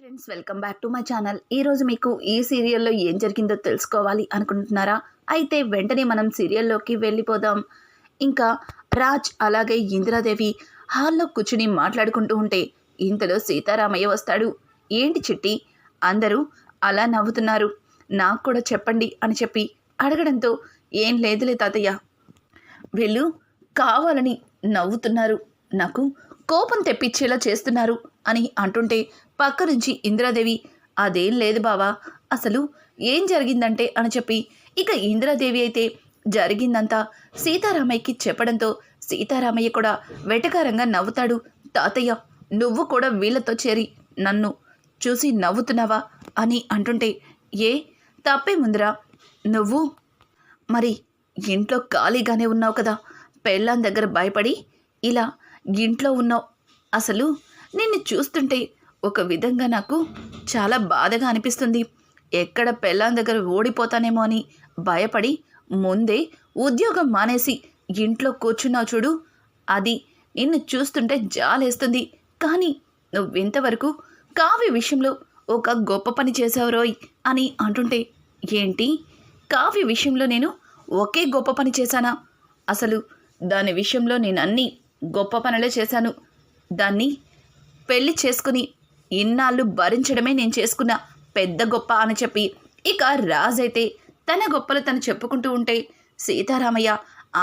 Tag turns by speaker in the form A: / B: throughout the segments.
A: Friends, welcome back to my channel. ఈరోజు మీకు ఈ సీరియల్లో ఏం జరిగిందో తెలుసుకోవాలి అనుకుంటున్నారా? అయితే వెంటనే మనం సీరియల్లోకి వెళ్ళిపోదాం. ఇంకా రాజ్ అలాగే ఇందిరాదేవి హాల్లో కూర్చుని మాట్లాడుకుంటూ ఉంటే ఇంతలో సీతారామయ్య వస్తాడు. ఏంటి చిట్టి, అందరూ అలా నవ్వుతున్నారు, నాకు కూడా చెప్పండి అని చెప్పి అడగడంతో ఏం లేదులే తాతయ్య, వీళ్ళు కావాలని నవ్వుతున్నారు, నాకు కోపం తెప్పించేలా చేస్తున్నారు అని అంటుంటే పక్క నుంచి ఇందిరాదేవి అదేం లేదు బావా, అసలు ఏం జరిగిందంటే అని చెప్పి ఇక ఇందిరాదేవి అయితే జరిగిందంతా సీతారామయ్యకి చెప్పడంతో సీతారామయ్య కూడా వెటకారంగా నవ్వుతాడు. తాతయ్య, నువ్వు కూడా వీళ్ళతో చేరి నన్ను చూసి నవ్వుతున్నావా అని అంటుంటే ఏ తప్పేముందిరా, నువ్వు మరి ఇంట్లో ఖాళీగానే ఉన్నావు కదా, పెళ్ళాం దగ్గర భయపడి ఇలా ఇంట్లో ఉన్నావు. అసలు నిన్ను చూస్తుంటే ఒక విధంగా నాకు చాలా బాధగా అనిపిస్తుంది. ఎక్కడ పెళ్ళాం దగ్గర ఓడిపోతానేమో అని భయపడి ముందే ఉద్యోగం మానేసి ఇంట్లో కూర్చున్నావు చూడు, అది నిన్ను చూస్తుంటే జాలేస్తుంది. కానీ నువ్వింతవరకు కావ్య విషయంలో ఒక గొప్ప పని చేసావు రోయ్ అని అంటుంటే ఏంటి, కావ్య విషయంలో నేను ఒకే గొప్ప పని చేశానా? అసలు దాని విషయంలో నేను అన్నీ గొప్ప పనులే చేశాను. దాన్ని పెళ్లి చేసుకుని ఇన్నాళ్ళు భరించడమే నేను చేసుకున్న పెద్ద గొప్ప అని చెప్పి ఇక రాజైతే తన గొప్పలు తను చెప్పుకుంటూ ఉంటే సీతారామయ్య,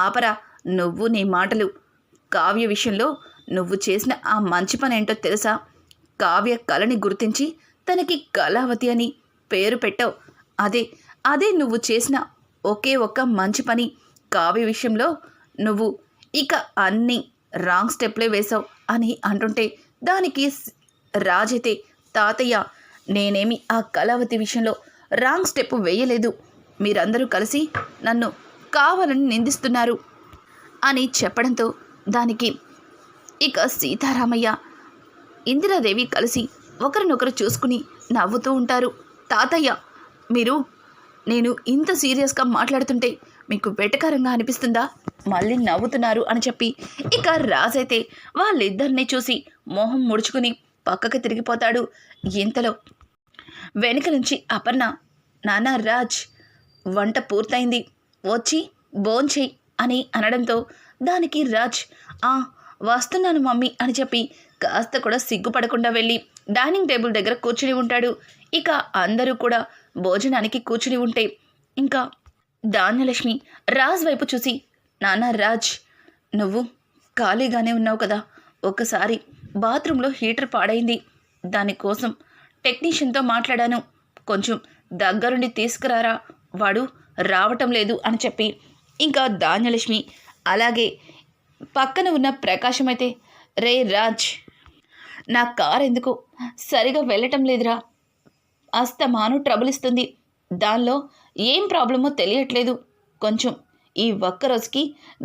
A: ఆపరా నువ్వు నీ మాటలు. కావ్య విషయంలో నువ్వు చేసిన ఆ మంచి పని ఏంటో తెలుసా? కావ్య కళని గుర్తించి తనకి కళావతి అని పేరు పెట్టావు. అదే నువ్వు చేసిన ఒకే ఒక్క మంచి పని. కావ్య విషయంలో నువ్వు ఇక అన్నీ రాంగ్ స్టెప్లే వేశావు అని అంటుంటే దానికి రాజైతే తాతయ్య, నేనేమి ఆ కళావతి విషయంలో రాంగ్ స్టెప్ వేయలేదు, మీరందరూ కలిసి నన్ను కావాలని నిందిస్తున్నారు అని చెప్పడంతో దానికి ఇక సీతారామయ్య ఇందిరాదేవి కలిసి ఒకరినొకరు చూసుకుని నవ్వుతూ ఉంటారు. తాతయ్య, నేను ఇంత సీరియస్గా మాట్లాడుతుంటే మీకు వెటకారంగా అనిపిస్తుందా? మళ్ళీ నవ్వుతున్నారు అని చెప్పి ఇక రాజైతే వాళ్ళిద్దరినీ చూసి మొహం ముడుచుకుని పక్కకి తిరిగిపోతాడు. ఇంతలో వెనుక నుంచి అపర్ణ, నాన్న రాజ్, వంట పూర్తయింది, వచ్చి భోంచేయి అని అనడంతో దానికి రాజ్ వస్తున్నాను మమ్మీ అని చెప్పి కాస్త కూడా సిగ్గుపడకుండా వెళ్ళి డైనింగ్ టేబుల్ దగ్గర కూర్చుని ఉంటాడు. ఇక అందరూ కూడా భోజనానికి కూర్చుని ఉంటే ఇంకా ధాన్యలక్ష్మి రాజ్ వైపు చూసి, నాన్న రాజ్, నువ్వు ఖాళీగానే ఉన్నావు కదా, ఒకసారి బాత్రూంలో హీటర్ పాడైంది, దానికోసం టెక్నీషియన్తో మాట్లాడాను, కొంచెం దగ్గరుండి తీసుకురారా, వాడు రావటం లేదు అని చెప్పి ఇంకా ధాన్యలక్ష్మి అలాగే పక్కన ఉన్న ప్రకాశం అయితే, రే రాజ్, నా కార్ ఎందుకు సరిగా వెళ్ళటం లేదురా, అస్తమాను ట్రబుల్ ఇస్తుంది, దానిలో ఏం ప్రాబ్లమో తెలియట్లేదు, కొంచెం ఈ ఒక్కరోజుకి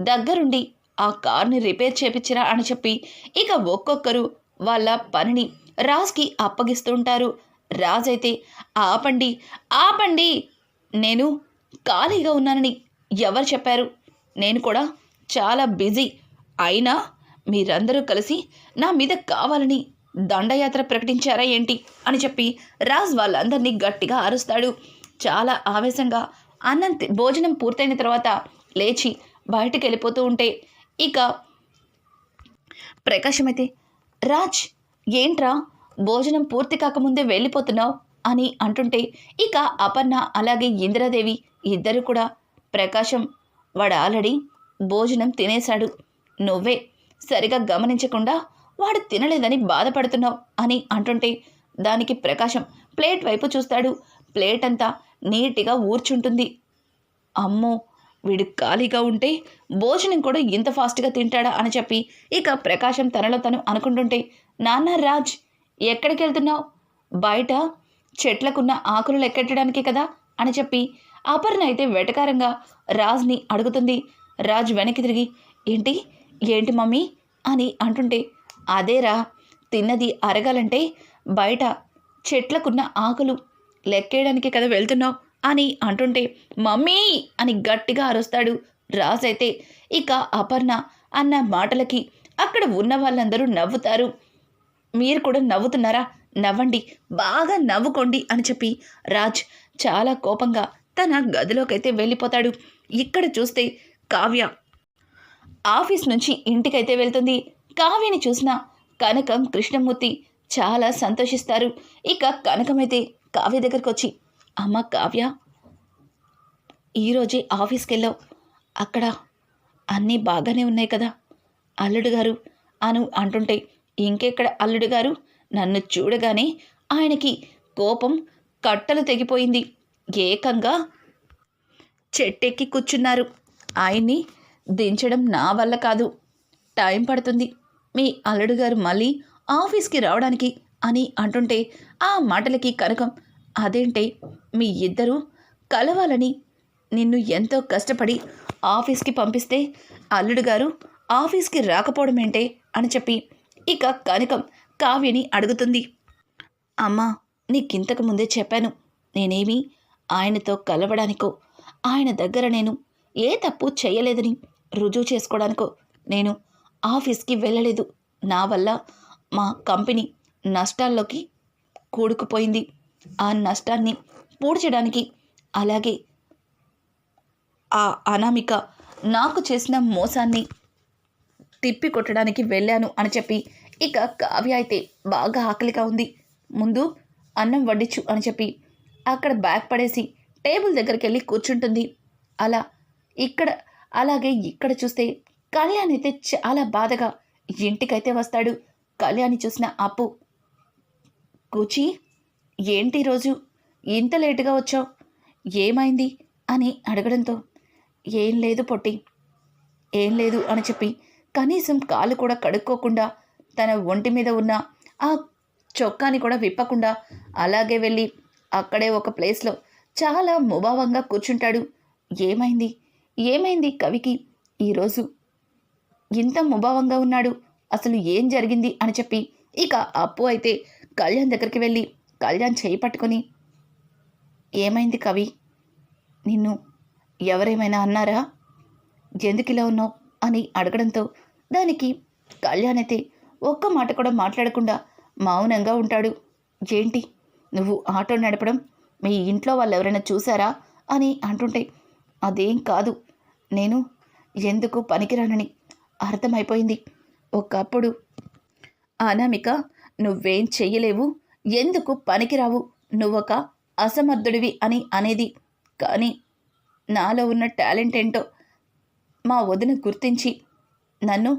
A: దగ్గరుండి ఆ కార్ని రిపేర్ చేపించిరా అని చెప్పి ఇక ఒక్కొక్కరు వాళ్ళ పనిని రాజ్కి అప్పగిస్తుంటారు. రాజ్ అయితే ఆపండి, నేను ఖాళీగా ఉన్నానని ఎవరు చెప్పారు? నేను కూడా చాలా బిజీ, అయినా మీరందరూ కలిసి నా మీద కావాలని దండయాత్ర ప్రకటించారా ఏంటి అని చెప్పి రాజ్ వాళ్ళందరినీ గట్టిగా అరుస్తాడు. చాలా ఆవేశంగా భోజనం పూర్తయిన తర్వాత లేచి బయటికి వెళ్ళిపోతూ ఉంటే ఇక ప్రకాశం అయితే, రాజ్ ఏంట్రా భోజనం పూర్తి కాకముందే వెళ్ళిపోతున్నావు అని అంటుంటే ఇక అపర్ణ అలాగే ఇందిరాదేవి ఇద్దరు కూడా, ప్రకాశం, వాడు ఆల్రెడీ భోజనం తినేశాడు, నువ్వే సరిగా గమనించకుండా వాడు తినలేదని బాధపడుతున్నావు అని అంటుంటే దానికి ప్రకాశం ప్లేట్ వైపు చూస్తాడు. ప్లేట్ అంతా నీట్గా ఊర్చుంటుంది. అమ్మో, వీడు ఖాళీగా ఉంటే భోజనం కూడా ఇంత ఫాస్ట్గా తింటాడా అని చెప్పి ఇక ప్రకాశం తనలో తను అనుకుంటుంటే, నాన్న రాజ్, ఎక్కడికి వెళ్తున్నావు? బయట చెట్లకున్న ఆకులు లెక్కెట్టడానికి కదా అని చెప్పి అపర్ణ అయితే వెటకారంగా రాజ్ని అడుగుతుంది. రాజ్ వెనక్కి తిరిగి, ఏంటి మమ్మీ అని అంటుంటే, అదేరా, తిన్నది అరగాలంటే బయట చెట్లకున్న ఆకులు లెక్కేయడానికి కదా వెళ్తున్నావు అని అంటుంటే, మమ్మీ అని గట్టిగా అరుస్తాడు. రాజ్ అయితే ఇక అపర్ణ అన్న మాటలకి అక్కడ ఉన్న వాళ్ళందరూ నవ్వుతారు. మీరు కూడా నవ్వుతున్నారా? నవ్వండి, బాగా నవ్వుకోండి అని చెప్పి రాజ్ చాలా కోపంగా తన గదిలోకైతే వెళ్ళిపోతాడు. ఇక్కడ చూస్తే కావ్య ఆఫీస్ నుంచి ఇంటికైతే వెళ్తుంది. కావ్యని చూసిన కనకం, కృష్ణమూర్తి చాలా సంతోషిస్తారు. ఇక కనకమైతే కావ్య దగ్గరికి వచ్చి, అమ్మ కావ్య, ఈరోజే ఆఫీస్కి వెళ్ళావు, అక్కడ అన్నీ బాగానే ఉన్నాయి కదా అల్లుడు గారు అను అంటుంటే, ఇంకెక్కడ అల్లుడు గారు, నన్ను చూడగానే ఆయనకి కోపం కట్టలు తెగిపోయింది, ఏకంగా చెట్టెక్కి కూర్చున్నారు. ఆయన్ని దించడం నా వల్ల కాదు, టైం పడుతుంది మీ అల్లుడు గారు మళ్ళీ ఆఫీస్కి రావడానికి అని అంటుంటే, ఆ మాటలకి కనకం, అదేంటే మీ ఇద్దరూ కలవాలని నిన్ను ఎంతో కష్టపడి ఆఫీస్కి పంపిస్తే అల్లుడు గారు ఆఫీస్కి రాకపోవడం ఏంటే అని చెప్పి ఇక కనకం కావ్యని అడుగుతుంది. అమ్మా, నీకింతకు ముందే చెప్పాను, నేనేమీ ఆయనతో కలవడానికో ఆయన దగ్గర నేను ఏ తప్పు చేయలేదని రుజువు చేసుకోవడానికో నేను ఆఫీస్కి వెళ్ళలేదు. నా వల్ల మా కంపెనీ నష్టాల్లోకి కూడుకుపోయింది. ఆ నష్టాన్ని పూడ్చడానికి, అలాగే ఆ అనామిక నాకు చేసిన మోసాన్ని తిప్పికొట్టడానికి వెళ్ళాను అని చెప్పి ఇక కావ్య అయితే బాగా ఆకలిగా ఉంది, ముందు అన్నం వడ్డించు అని చెప్పి అక్కడ బ్యాగ్ పడేసి టేబుల్ దగ్గరికి వెళ్ళి కూర్చుంటుంది. అలాగే ఇక్కడ చూస్తే కళ్యాణ్ అయితే చాలా బాధగా ఇంటికైతే వస్తాడు. కళ్యాణ్ని చూసిన అప్పు, కూచి, ఏంటి రోజు ఇంత లేటుగా వచ్చావు, ఏమైంది అని అడగడంతో, ఏం లేదు పొట్టి, ఏం లేదు అని చెప్పి కనీసం కాలు కూడా కడుక్కోకుండా తన ఒంటి మీద ఉన్న ఆ చొక్కాని కూడా విప్పకుండా అలాగే వెళ్ళి అక్కడే ఒక ప్లేస్లో చాలా ముభావంగా కూర్చుంటాడు. ఏమైంది కవికి ఈరోజు ఇంత ముభావంగా ఉన్నాడు, అసలు ఏం జరిగింది అని చెప్పి ఇక అప్పు అయితే కళ్యాణ్ దగ్గరికి వెళ్ళి కళ్యాణ్ చేయి పట్టుకొని, ఏమైంది కవి, నిన్ను ఎవరేమైనా అన్నారా, ఎందుకు ఇలా ఉన్నావు అని అడగడంతో దానికి కళ్యాణ్ అయితే ఒక్క మాట కూడా మాట్లాడకుండా మౌనంగా ఉంటాడు. ఏంటి నువ్వు ఆటో నడపడం మీ ఇంట్లో వాళ్ళు ఎవరైనా చూసారా అని అంటుంటే, అదేం కాదు, నేను ఎందుకు పనికిరానని అర్థమైపోయింది. ఒకప్పుడు అనామిక నువ్వేం చెయ్యలేవు, ఎందుకు పనికిరావు, నువ్వొక అసమర్థుడివి అని అనేది, కానీ నాలో ఉన్న టాలెంట్ ఏంటో మా వదిన గుర్తించి నన్ను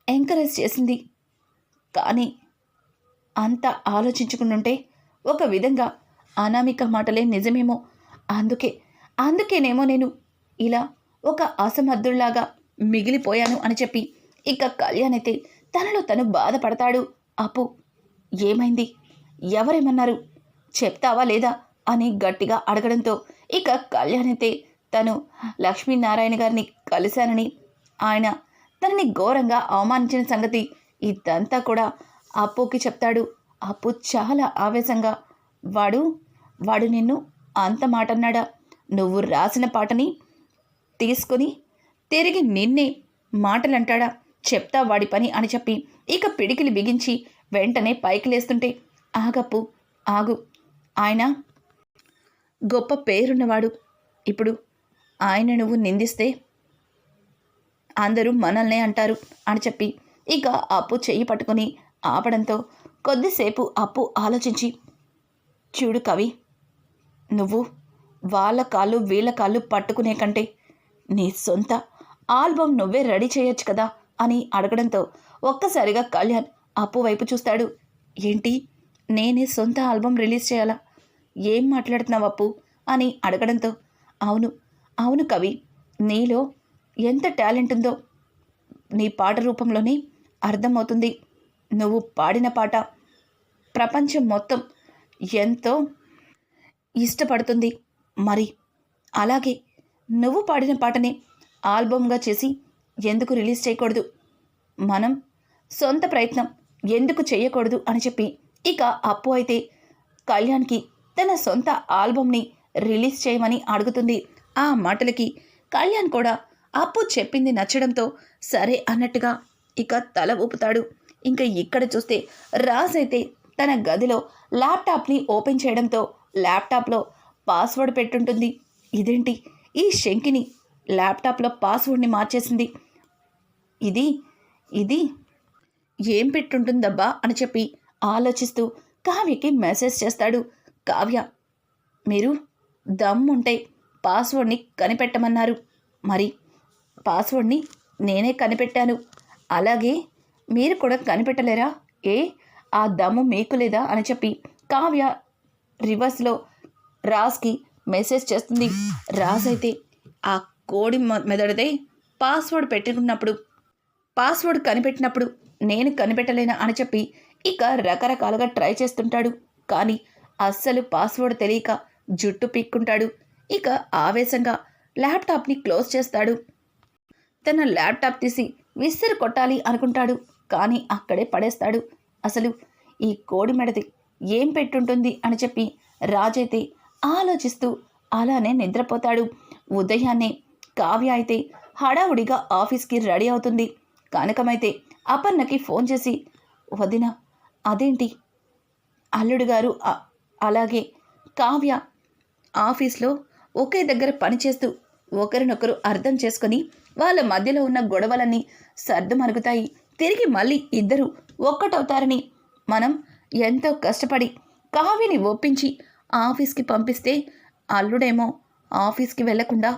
A: ఎంకరేజ్ చేసింది. కానీ అంత ఆలోచించుకుంటుంటే ఒక విధంగా అనామిక మాటలే నిజమేమో, అందుకేనేమో నేను ఇలా ఒక అసమర్థుల్లాగా మిగిలిపోయాను అని చెప్పి ఇక కళ్యాణ్ అయితే తనలో తను బాధపడతాడు. అప్పు, ఏమైంది, ఎవరేమన్నారు, చెప్తావా లేదా అని గట్టిగా అడగడంతో ఇక కళ్యాణ్ అయితే తను లక్ష్మీనారాయణ గారిని కలిశానని, ఆయన తనని ఘోరంగా అవమానించిన సంగతి ఇదంతా కూడా అప్పుకి చెప్తాడు. అప్పు చాలా ఆవేశంగా, వాడు నిన్ను అంత మాట అన్నాడా, నువ్వు రాసిన పాటని తీసుకొని తిరిగి నిన్నే మాటలంటాడా, చెప్తా వాడి పని అని చెప్పి ఇక పిడికిలి బిగించి వెంటనే పైకి లేస్తుంటే, ఆగప్పు, ఆగు, ఆయన గొప్ప పేరున్నవాడు, ఇప్పుడు ఆయన నువ్వు నిందిస్తే అందరూ మనల్నే అంటారు అని చెప్పి ఇక అప్పు చెయ్యి పట్టుకొని ఆపడంతో కొద్దిసేపు అప్పు ఆలోచించి, చూడు కవి, నువ్వు వాళ్ళ కాళ్ళు వీళ్ళ కాళ్ళు పట్టుకునే కంటే నీ సొంత ఆల్బమ్ నువ్వే రెడీ చేయొచ్చు కదా అని అడగడంతో ఒక్కసారిగా కళ్యాణ్ అప్పు వైపు చూస్తాడు. ఏంటి, నేనే సొంత ఆల్బమ్ రిలీజ్ చేయాలా, ఏం మాట్లాడుతున్నావు అప్పు అని అడగడంతో, అవును కవి, నీలో ఎంత టాలెంట్ ఉందో నీ పాట రూపంలోనే అర్థమవుతుంది. నువ్వు పాడిన పాట ప్రపంచం మొత్తం ఎంతో ఇష్టపడుతుంది. మరి అలాగే నువ్వు పాడిన పాటని ఆల్బమ్గా చేసి ఎందుకు రిలీజ్ చేయకూడదు, మనం సొంత ప్రయత్నం ఎందుకు చేయకూడదు అని చెప్పి ఇక అప్పు అయితే కళ్యాణ్కి తన సొంత ఆల్బమ్ని రిలీజ్ చేయమని అడుగుతుంది. ఆ మాటలకి కళ్యాణ్ కూడా అప్పు చెప్పింది నచ్చడంతో సరే అన్నట్టుగా ఇక తల ఊపుతాడు. ఇంకా ఇక్కడ చూస్తే రాజ్ అయితే తన గదిలో ల్యాప్టాప్ని ఓపెన్ చేయడంతో ల్యాప్టాప్లో పాస్వర్డ్ పెట్టుంటుంది. ఇదేంటి, ఈ శంకిని ల్యాప్టాప్లో పాస్వర్డ్ని మార్చేసింది, ఇది ఇది ఏం పెట్టుంటుందబ్బా అని చెప్పి ఆలోచిస్తూ కావ్యకి మెసేజ్ చేస్తాడు. కావ్య, మీరు దమ్ముంటే పాస్వర్డ్ని కనిపెట్టమన్నారు, మరి పాస్వర్డ్ని నేనే కనిపెట్టాను, అలాగే మీరు కూడా కనిపెట్టలేరా, ఏ ఆ దమ్ము మీకు లేదా అని చెప్పి కావ్య రివర్స్లో రాజ్కి మెసేజ్ చేస్తుంది. రాజ్ అయితే ఆ కోడి మెదడుదే పాస్వర్డ్ పెట్టుకున్నప్పుడు, పాస్వర్డ్ కనిపెట్టినప్పుడు నేను కనిపెట్టలేనా అని చెప్పి ఇక రకరకాలుగా ట్రై చేస్తుంటాడు. కానీ అస్సలు పాస్వర్డ్ తెలియక జుట్టు పీక్కుంటాడు. ఇక ఆవేశంగా ల్యాప్టాప్ని క్లోజ్ చేస్తాడు. తన ల్యాప్టాప్ తీసి విసిరి కొట్టాలి అనుకుంటాడు, కానీ అక్కడే పడేస్తాడు. అసలు ఈ కోడి మెడది ఏం పెట్టుంటుంది అని చెప్పి రాజైతే ఆలోచిస్తూ అలానే నిద్రపోతాడు. ఉదయాన్నే కావ్య అయితే హడావుడిగా ఆఫీస్కి రెడీ అవుతుంది. కనకమైతే అపర్ణకి ఫోన్ చేసి, వదిన, అదేంటి అల్లుడు గారు అలాగే కావ్య ఆఫీస్లో ఒకే దగ్గర పనిచేస్తూ ఒకరినొకరు అర్థం చేసుకొని వాళ్ళ మధ్యలో ఉన్న గొడవలన్నీ సర్దుమరుగుతాయి, తిరిగి మళ్ళీ ఇద్దరు ఒక్కటవుతారని మనం ఎంతో కష్టపడి కావ్యని ఒప్పించి ఆఫీస్కి పంపిస్తే అల్లుడేమో ఆఫీస్కి వెళ్లకుండా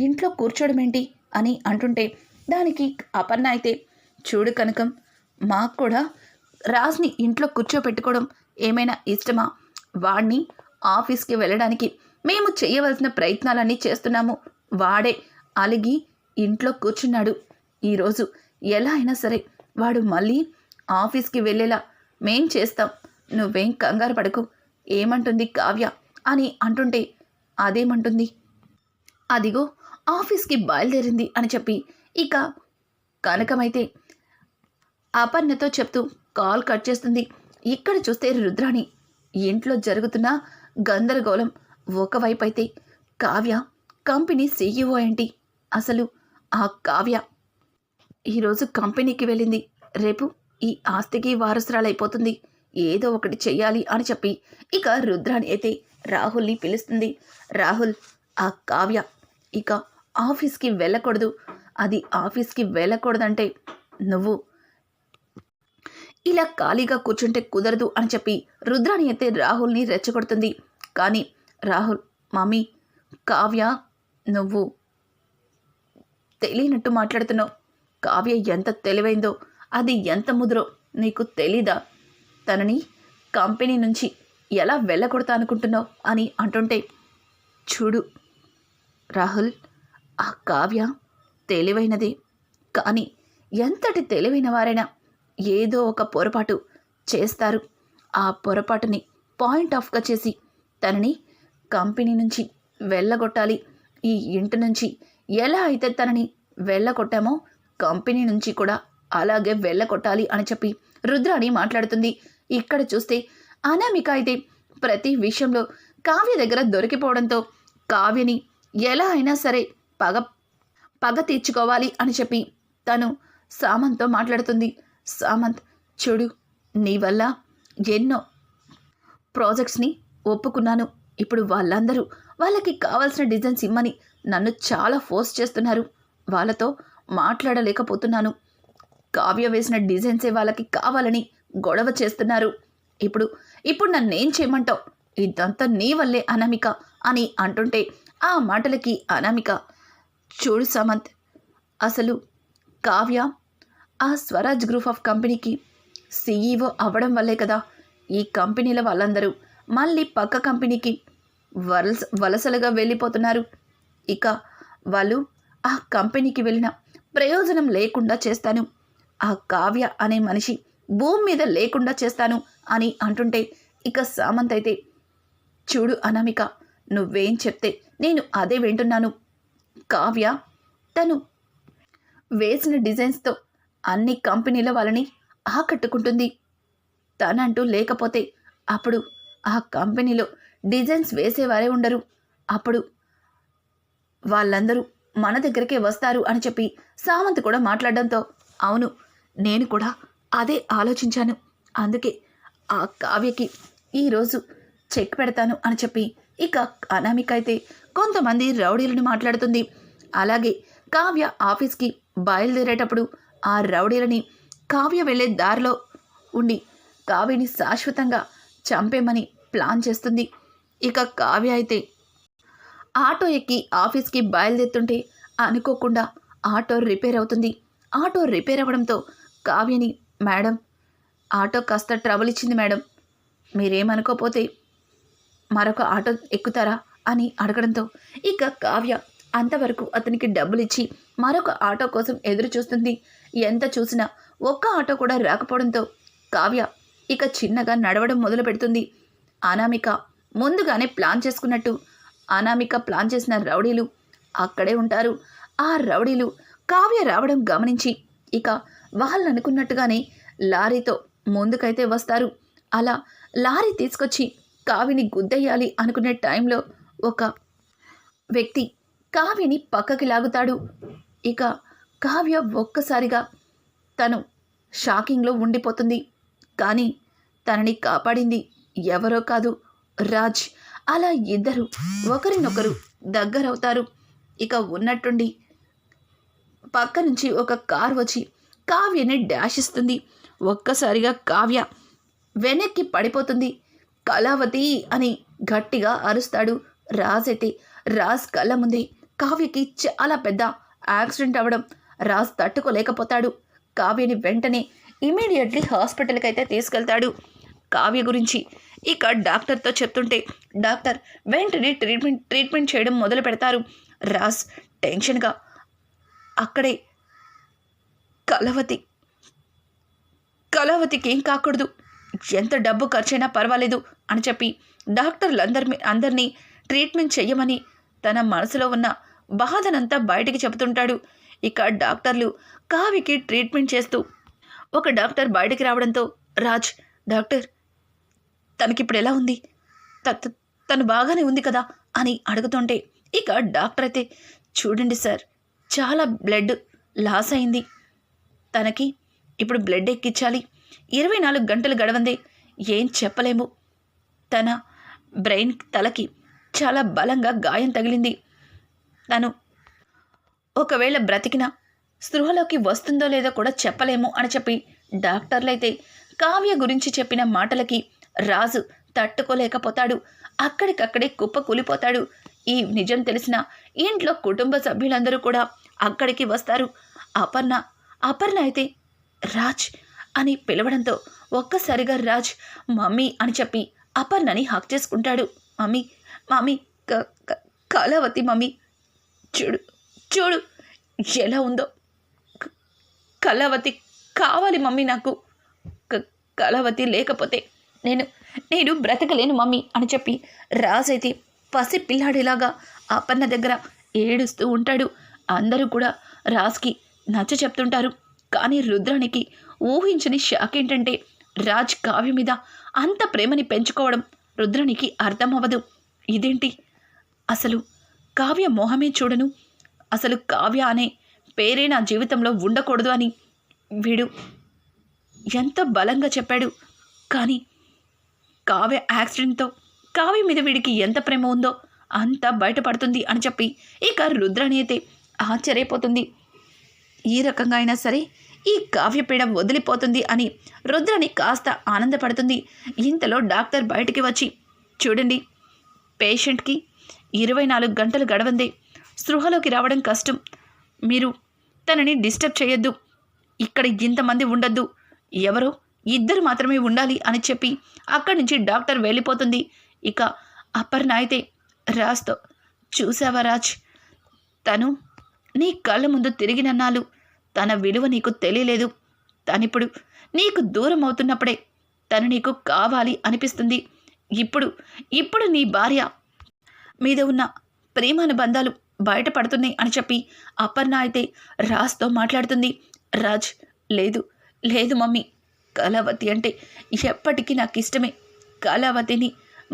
A: ఇంట్లో కూర్చోడమేంటి అని అంటుంటే దానికి అపర్ణ అయితే, చూడు కనకం, మాకు కూడా రాజ్ని ఇంట్లో కూర్చోపెట్టుకోవడం ఏమైనా ఇష్టమా, వాడిని ఆఫీస్కి వెళ్ళడానికి మేము చేయవలసిన ప్రయత్నాలన్నీ చేస్తున్నాము, వాడే అలిగి ఇంట్లో కూర్చున్నాడు, ఈరోజు ఎలా అయినా సరే వాడు మళ్ళీ ఆఫీస్కి వెళ్ళేలా మేం చేస్తాం, నువ్వేం కంగారు పడకు, ఏమంటుంది కావ్య అని అంటుంటే, అదేమంటుంది, అదిగో ఆఫీస్కి బయలుదేరింది అని చెప్పి ఇక కనకమైతే అపర్ణతో చెప్తూ కాల్ కట్ చేస్తుంది. ఇక్కడ చూస్తే రుద్రాణి ఇంట్లో జరుగుతున్న గందరగోళం ఒకవైపు అయితే కావ్య కంపెనీ సీఈఓ ఏంటి, అసలు ఆ కావ్య ఈరోజు కంపెనీకి వెళ్ళింది, రేపు ఈ ఆస్తికి వారసురాలైపోతుంది, ఏదో ఒకటి చెయ్యాలి అని చెప్పి ఇక రుద్రాణి అయితే రాహుల్ని పిలుస్తుంది. రాహుల్, ఆ కావ్య ఇక ఆఫీస్కి వెళ్ళకూడదు, అది ఆఫీస్కి వెళ్ళకూడదంటే నువ్వు ఇలా ఖాళీగా కూర్చుంటే కుదరదు అని చెప్పి రుద్రాణి అయితే రాహుల్ని రెచ్చగొడుతుంది. కానీ రాహుల్, మమ్మీ, కావ్య, నువ్వు తెలియనట్టు మాట్లాడుతున్నావు, కావ్య ఎంత తెలివైందో, అది ఎంత ముదురో నీకు తెలీదా, తనని కంపెనీ నుంచి ఎలా వెళ్ళగొడతా అనుకుంటున్నావు అని అంటుంటే, చూడు రాహుల్, ఆ కావ్య తెలివైనదే, కానీ ఎంతటి తెలివైన వారైనా ఏదో ఒక పొరపాటు చేస్తారు, ఆ పొరపాటుని పాయింట్ ఆఫ్గా చేసి తనని కంపెనీ నుంచి వెళ్ళగొట్టాలి, ఈ ఇంటి నుంచి ఎలా అయితే తనని వెళ్ళగొట్టామో కంపెనీ నుంచి కూడా అలాగే వెళ్ళగొట్టాలి అని చెప్పి రుద్రాణి మాట్లాడుతుంది. ఇక్కడ చూస్తే అనామిక అయితే ప్రతి విషయంలో కావ్య దగ్గర దొరికిపోవడంతో కావ్యని ఎలా అయినా సరే పగ తీర్చుకోవాలి అని చెప్పి తను సామంత్తో మాట్లాడుతుంది. సామంత్, చూడు, నీ వల్ల ఎన్నో ప్రాజెక్ట్స్ని ఒప్పుకున్నాను, ఇప్పుడు వాళ్ళందరూ వాళ్ళకి కావాల్సిన డిజైన్స్ ఇమ్మని నన్ను చాలా ఫోర్స్ చేస్తున్నారు, వాళ్ళతో మాట్లాడలేకపోతున్నాను, కావ్య వేసిన డిజైన్సే వాళ్ళకి కావాలని గొడవ చేస్తున్నారు, ఇప్పుడు నన్నేం చేయమంటావు, ఇదంతా నీ వల్లే అనామిక అని అంటుంటే ఆ మాటలకి అనామిక, చూడు సామంత్, అసలు కావ్య ఆ స్వరాజ్ గ్రూప్ ఆఫ్ కంపెనీకి సీఈఓ అవ్వడం వల్లే కదా ఈ కంపెనీల వాళ్ళందరూ మళ్ళీ పక్క కంపెనీకి వలసలుగా వెళ్ళిపోతున్నారు, ఇక వాళ్ళు ఆ కంపెనీకి వెళ్ళిన ప్రయోజనం లేకుండా చేస్తాను, ఆ కావ్య అనే మనిషి భూమి మీద లేకుండా చేస్తాను అని అంటుంటే ఇక సామంత్ అయితే, చూడు అనామిక, నువ్వేం చెప్తే నేను అదే వింటున్నాను, కావ్య తను వేసిన డిజైన్స్తో అన్ని కంపెనీల వాళ్ళని ఆకట్టుకుంటుంది, తనంటూ లేకపోతే అప్పుడు ఆ కంపెనీలో డిజైన్స్ వేసేవారే ఉండరు, అప్పుడు వాళ్ళందరూ మన దగ్గరికే వస్తారు అని చెప్పి సామంత్ కూడా మాట్లాడడంతో, అవును, నేను కూడా అదే ఆలోచించాను, అందుకే ఆ కావ్యకి ఈరోజు చెక్ పెడతాను అని చెప్పి ఇక అనామిక అయితే కొంతమంది రౌడీలను మాట్లాడుతుంది. అలాగే కావ్య ఆఫీస్కి బయలుదేరేటప్పుడు ఆ రౌడీలని కావ్య వెళ్ళే దారిలో ఉండి కావ్యని శాశ్వతంగా చంపేమని ప్లాన్ చేస్తుంది. ఇక కావ్య అయితే ఆటో ఎక్కి ఆఫీస్కి బయలుదేరుతుంటే అనుకోకుండా ఆటో రిపేర్ అవుతుంది. ఆటో రిపేర్ అవ్వడంతో కావ్యని, మేడం ఆటో కాస్త ట్రబుల్ ఇచ్చింది మేడం, మీరేమనుకోపోతే మరొక ఆటో ఎక్కుతారా అని అడగడంతో ఇక కావ్య అంతవరకు అతనికి డబ్బులిచ్చి మరొక ఆటో కోసం ఎదురు చూస్తుంది. ఎంత చూసినా ఒక్క ఆటో కూడా రాకపోవడంతో కావ్య ఇక చిన్నగా నడవడం మొదలు పెడుతుంది. అనామిక ముందుగానే ప్లాన్ చేసుకున్నట్టు అనామిక ప్లాన్ చేసిన రౌడీలు అక్కడే ఉంటారు. ఆ రౌడీలు కావ్య రావడం గమనించి ఇక వాళ్ళు అనుకున్నట్టుగానే లారీతో ముందుకైతే వస్తారు. అలా లారీ తీసుకొచ్చి కావ్యని గుద్దయ్యాలి అనుకునే టైంలో ఒక వ్యక్తి కావ్యని పక్కకి లాగుతాడు. ఇక కావ్య ఒక్కసారిగా తను షాకింగ్లో ఉండిపోతుంది. కానీ తనని కాపాడింది ఎవరో కాదు, రాజ్. అలా ఇద్దరు ఒకరినొకరు దగ్గరవుతారు. ఇక ఉన్నట్టుండి పక్క నుంచి ఒక కార్ వచ్చి కావ్యని డాష్ ఇస్తుంది. ఒక్కసారిగా కావ్య వెనక్కి పడిపోతుంది. కళావతి అని గట్టిగా అరుస్తాడు రాజ్. అయితే రాజ్ కళ్ళ ముందే కావ్యకి చాలా పెద్ద యాక్సిడెంట్ అవ్వడం రాజ్ తట్టుకోలేకపోతాడు. కావ్యని వెంటనే ఇమీడియట్లీ హాస్పిటల్కి అయితే తీసుకెళ్తాడు. కావ్య గురించి ఇక డాక్టర్తో చెప్తుంటే డాక్టర్ వెంటనే ట్రీట్మెంట్ చేయడం మొదలు పెడతారు. రాజ్ టెన్షన్గా అక్కడే కళావతికి ఏం కాకూడదు, ఎంత డబ్బు ఖర్చైనా పర్వాలేదు అని చెప్పి అందరినీ ట్రీట్మెంట్ చెయ్యమని తన మనసులో ఉన్న బాధనంతా బయటికి చెబుతుంటాడు. ఇక డాక్టర్లు కావ్యకి ట్రీట్మెంట్ చేస్తూ ఒక డాక్టర్ బయటికి రావడంతో రాజ్, డాక్టర్ తనకిప్పుడు ఎలా ఉంది, తను బాగానే ఉంది కదా అని అడుగుతుంటే ఇక డాక్టర్ అయితే, చూడండి సార్, చాలా బ్లడ్ లాస్ అయింది, తనకి ఇప్పుడు బ్లడ్ ఎక్కించాలి, 24 గంటలు గడవందే ఏం చెప్పలేము, తన బ్రెయిన్ తలకి చాలా బలంగా గాయం తగిలింది, తను ఒకవేళ బ్రతికినా స్పృహలోకి వస్తుందో లేదో కూడా చెప్పలేము అని చెప్పి డాక్టర్లైతే కావ్య గురించి చెప్పిన మాటలకి రాజు తట్టుకోలేకపోతాడు. అక్కడికక్కడే కుప్పకూలిపోతాడు. ఈ నిజం తెలిసిన ఇంట్లో కుటుంబ సభ్యులందరూ కూడా అక్కడికి వస్తారు. అపర్ణ అయితే రాజ్ అని పిలవడంతో ఒక్కసారిగా రాజ్ మమ్మీ అని చెప్పి అపర్ణని హక్ చేసుకుంటాడు. మమ్మీ కళావతి మమ్మీ, చూడు ఎలా ఉందో, కళావతి కావాలి మమ్మీ, నాకు కళావతి లేకపోతే నేను బ్రతకలేను మమ్మీ అని చెప్పి రాజ్ అయితే పసి పిల్లాడిలాగా అపర్ణ దగ్గర ఏడుస్తూ ఉంటాడు. అందరూ కూడా రాజ్కి నచ్చ చెప్తుంటారు. కానీ రుద్రానికి ఊహించని షాక్ ఏంటంటే రాజ్ కావ్య మీద అంత ప్రేమని పెంచుకోవడం రుద్రానికి అర్థమవ్వదు. ఇదేంటి, అసలు కావ్య మోహమే చూడను, అసలు కావ్య అనే పేరే నా జీవితంలో ఉండకూడదు అని వీడు ఎంత బలంగా చెప్పాడు. కానీ కావ్య యాక్సిడెంట్తో కావ్య మీద వీడికి ఎంత ప్రేమ ఉందో అంత బయటపడుతుంది అని చెప్పి ఇక రుద్రాణి అయితే ఆశ్చర్యపోతుంది. ఈ రకంగా అయినా సరే ఈ కావ్యపీడ వదిలిపోతుంది అని రుద్రాణి కాస్త ఆనందపడుతుంది. ఇంతలో డాక్టర్ బయటికి వచ్చి, చూడండి, పేషెంట్కి 24 గంటలు గడవందే స్పృహలోకి రావడం కష్టం, మీరు తనని డిస్టర్బ్ చేయొద్దు, ఇక్కడ ఇంతమంది ఉండొద్దు, ఎవరో 2 మాత్రమే ఉండాలి అని చెప్పి అక్కడి నుంచి డాక్టర్ వెళ్ళిపోతుంది. ఇక అపర్ణ అయితే రాజ్తో, చూసావా రాజ్, తను నీ కళ్ళ ముందు తిరిగినన్నాళ్ళు తన విలువ నీకు తెలియలేదు, తనిప్పుడు నీకు దూరం అవుతున్నప్పుడే తను నీకు కావాలి అనిపిస్తుంది, ఇప్పుడు నీ భార్య మీద ఉన్న ప్రేమానుబంధాలు బయటపడుతున్నాయి అని చెప్పి అపర్ణ అయితే రాజ్తో మాట్లాడుతుంది. రాజ్, లేదు మమ్మీ, కళావతి అంటే ఎప్పటికీ నాకు ఇష్టమే, కళావతిని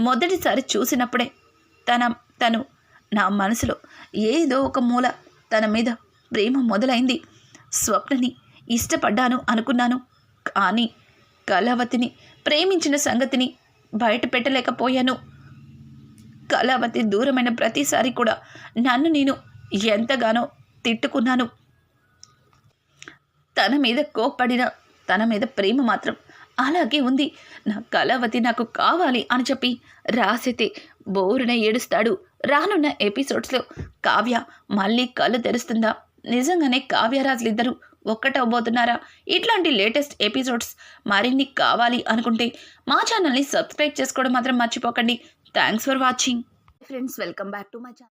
A: మొదటిసారి చూసినప్పుడే తను నా మనసులో ఏదో ఒక మూల తన మీద ప్రేమ మొదలైంది, స్వప్నని ఇష్టపడ్డాను అనుకున్నాను, కానీ కళావతిని ప్రేమించిన సంగతిని బయట పెట్టలేకపోయాను. కళావతి దూరమైన ప్రతిసారి కూడా నన్ను నేను ఎంతగానో తిట్టుకున్నాను. తన మీద కోప్పడిన తన మీద ప్రేమ మాత్రం అలాగే ఉంది. నా కళావతి నాకు కావాలి అని చెప్పి రాసైతే బోరున ఏడుస్తాడు. రానున్న ఎపిసోడ్స్లో కావ్య మళ్ళీ కళ్ళు తెరుస్తుందా? నిజంగానే కావ్యరాజులిద్దరూ ఒక్కటవబోతున్నారా? ఇట్లాంటి లేటెస్ట్ ఎపిసోడ్స్ మరిన్ని కావాలి అనుకుంటే మా ఛానల్ని సబ్స్క్రైబ్ చేసుకోవడం మాత్రం మర్చిపోకండి. Thanks for watching friends. Welcome back to my channel.